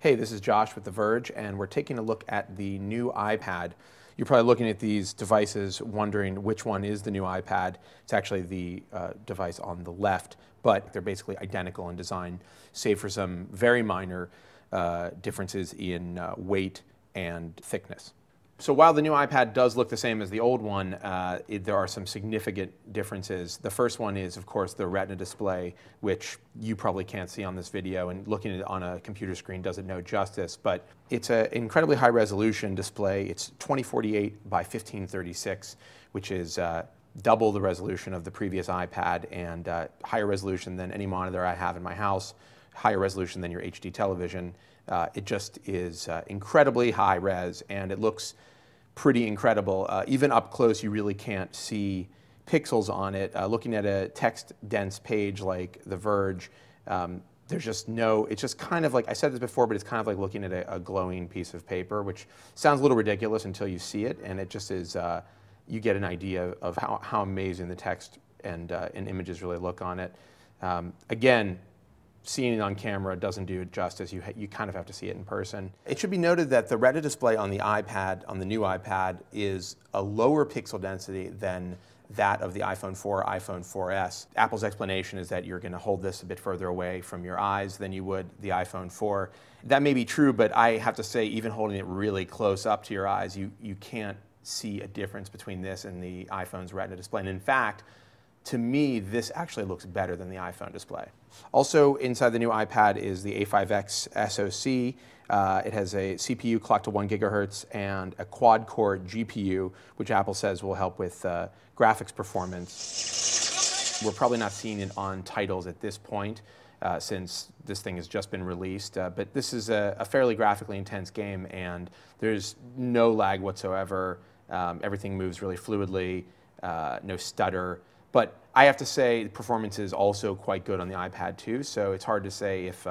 Hey, this is Josh with The Verge, and we're taking a look at the new iPad. You're probably looking at these devices wondering which one is the new iPad. It's actually the device on the left, but they're basically identical in design, save for some very minor differences in weight and thickness. So while the new iPad does look the same as the old one, there are some significant differences. The first one is, of course, the Retina display, which you probably can't see on this video, and looking at it on a computer screen does it no justice, but it's an incredibly high resolution display. It's 2048 by 1536, which is double the resolution of the previous iPad and higher resolution than any monitor I have in my house, higher resolution than your HD television. It just is incredibly high res, and it looks pretty incredible. Even up close, you really can't see pixels on it. Looking at a text-dense page like The Verge, there's just no, it's just kind of like, I said this before, but it's kind of like looking at a glowing piece of paper, which sounds a little ridiculous until you see it, and it just is, you get an idea of how amazing the text and images really look on it. Again, seeing it on camera doesn't do it justice. You kind of have to see it in person. It should be noted that the Retina display on the iPad, on the new iPad, is a lower pixel density than that of the iPhone 4, iPhone 4S. Apple's explanation is that you're going to hold this a bit further away from your eyes than you would the iPhone 4. That may be true, but I have to say, even holding it really close up to your eyes, you can't see a difference between this and the iPhone's Retina display. And in fact, to me, this actually looks better than the iPhone display. Also inside the new iPad is the A5X SoC. It has a CPU clocked to 1 gigahertz and a quad-core GPU, which Apple says will help with graphics performance. We're probably not seeing it on titles at this point, since this thing has just been released, but this is a fairly graphically intense game, and there's no lag whatsoever. Everything moves really fluidly, no stutter. But I have to say, the performance is also quite good on the iPad too, so it's hard to say if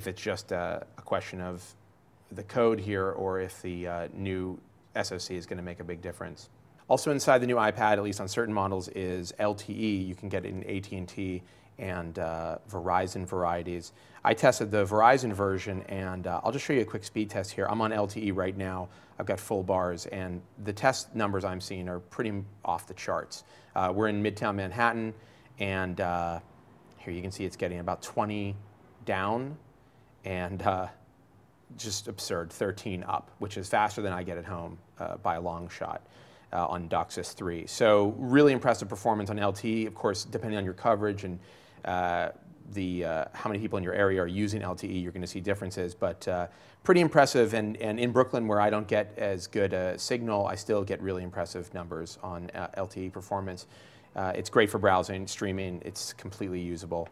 it's just a question of the code here or if the new SoC is going to make a big difference. Also inside the new iPad, at least on certain models, is LTE. You can get it in AT&T and Verizon varieties. I tested the Verizon version, and I'll just show you a quick speed test here. I'm on LTE right now. I've got full bars, and the test numbers I'm seeing are pretty off the charts. We're in Midtown Manhattan, and here you can see it's getting about 20 down, and just absurd, 13 up, which is faster than I get at home by a long shot on DOCSIS 3. So really impressive performance on LTE. Of course, depending on your coverage and how many people in your area are using LTE, you're going to see differences, but pretty impressive. And in Brooklyn, where I don't get as good a signal, I still get really impressive numbers on LTE performance. It's great for browsing, streaming. It's completely usable.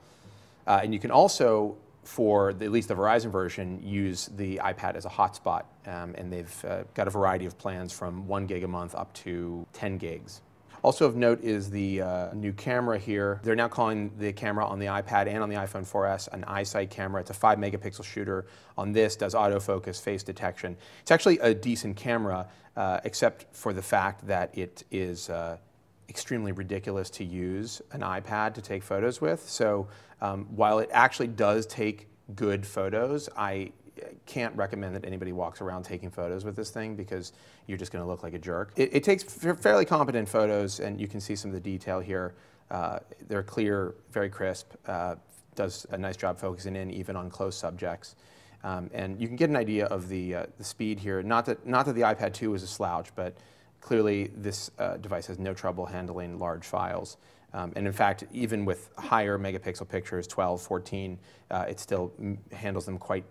And you can also, for at least the Verizon version, use the iPad as a hotspot. And they've got a variety of plans from 1 gig a month up to 10 gigs. Also of note is the new camera here. They're now calling the camera on the iPad and on the iPhone 4S an iSight camera. It's a 5 megapixel shooter. On this, does autofocus, face detection. It's actually a decent camera, except for the fact that it is extremely ridiculous to use an iPad to take photos with. So while it actually does take good photos, I can't recommend that anybody walks around taking photos with this thing because you're just going to look like a jerk. It takes fairly competent photos, and you can see some of the detail here. They're clear, very crisp, does a nice job focusing in even on close subjects. And you can get an idea of the speed here. Not that the iPad 2 is a slouch, but clearly this device has no trouble handling large files. And in fact, even with higher megapixel pictures, 12, 14, it still handles them quite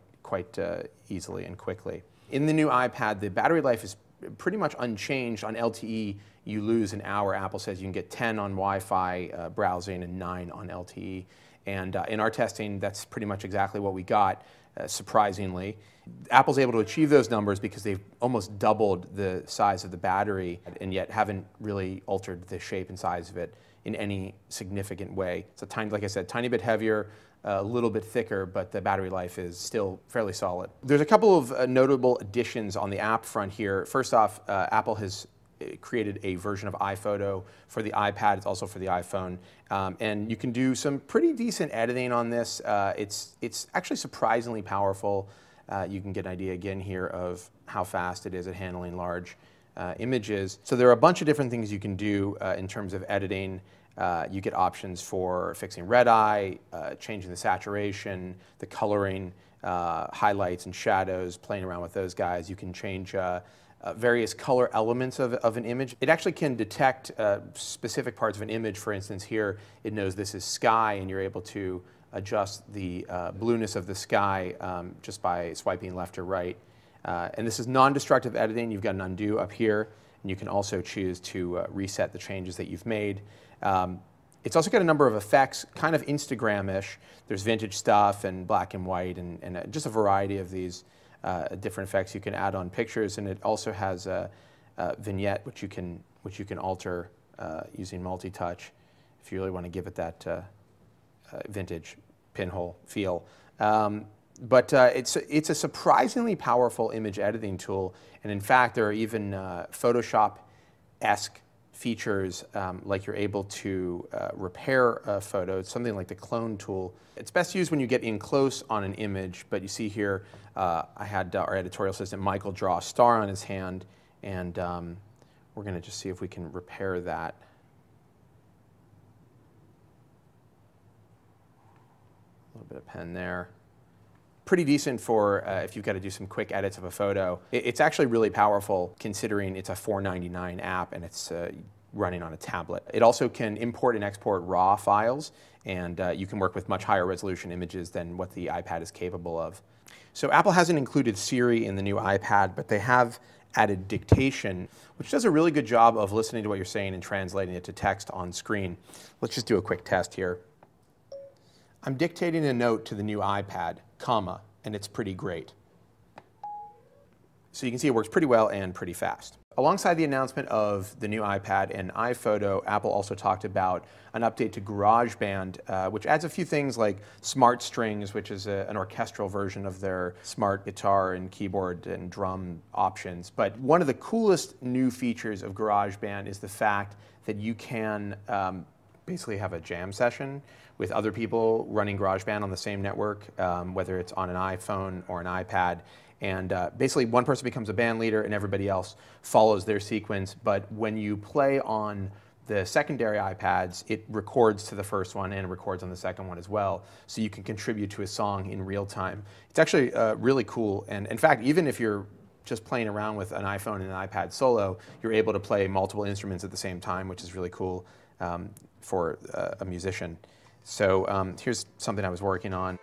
easily and quickly. In the new iPad, the battery life is pretty much unchanged. On LTE, you lose an hour. Apple says you can get 10 on Wi-Fi browsing and 9 on LTE. And in our testing, that's pretty much exactly what we got, surprisingly. Apple's able to achieve those numbers because they've almost doubled the size of the battery and yet haven't really altered the shape and size of it in any significant way. It's a tiny, like I said, tiny bit heavier, a little bit thicker, but the battery life is still fairly solid. There's a couple of notable additions on the app front here. First off, Apple has created a version of iPhoto for the iPad. It's also for the iPhone. And you can do some pretty decent editing on this. It's actually surprisingly powerful. you can get an idea again here of how fast it is at handling large images. So there are a bunch of different things you can do in terms of editing. You get options for fixing red eye, changing the saturation, the coloring, highlights and shadows, playing around with those guys. You can change various color elements of an image. It actually can detect specific parts of an image. For instance, here it knows this is sky, and you're able to adjust the blueness of the sky just by swiping left or right. And this is non-destructive editing. You've got an undo up here, and you can also choose to reset the changes that you've made. It's also got a number of effects, kind of Instagram-ish. There's vintage stuff and black and white, and just a variety of these different effects you can add on pictures. And it also has a vignette, which you can alter using multi-touch if you really want to give it that vintage pinhole feel. But it's a surprisingly powerful image editing tool, and in fact, there are even Photoshop-esque features, like you're able to repair a photo. It's something like the clone tool. It's best used when you get in close on an image, but you see here, I had our editorial assistant Michael draw a star on his hand, and we're going to just see if we can repair that. A little bit of pen there. Pretty decent for if you've got to do some quick edits of a photo. It's actually really powerful considering it's a $4.99 app and it's running on a tablet. It also can import and export RAW files, and you can work with much higher resolution images than what the iPad is capable of. So Apple hasn't included Siri in the new iPad, but they have added dictation, which does a really good job of listening to what you're saying and translating it to text on screen. Let's just do a quick test here. I'm dictating a note to the new iPad, comma, and it's pretty great. So you can see it works pretty well and pretty fast. Alongside the announcement of the new iPad and iPhoto, Apple also talked about an update to GarageBand, which adds a few things like Smart Strings, which is an orchestral version of their smart guitar and keyboard and drum options. But one of the coolest new features of GarageBand is the fact that you can basically have a jam session with other people running GarageBand on the same network, whether it's on an iPhone or an iPad. And basically one person becomes a band leader and everybody else follows their sequence. But when you play on the secondary iPads, it records to the first one and records on the second one as well. So you can contribute to a song in real time. It's actually really cool. And in fact, even if you're just playing around with an iPhone and an iPad solo, you're able to play multiple instruments at the same time, which is really cool for a musician. So here's something I was working on.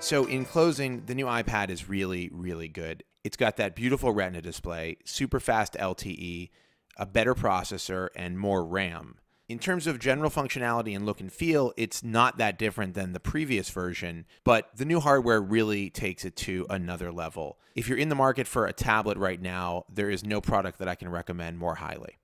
So in closing, the new iPad is really, really good. It's got that beautiful Retina display, super fast LTE, a better processor, and more RAM. In terms of general functionality and look and feel, it's not that different than the previous version, but the new hardware really takes it to another level. If you're in the market for a tablet right now, there is no product that I can recommend more highly.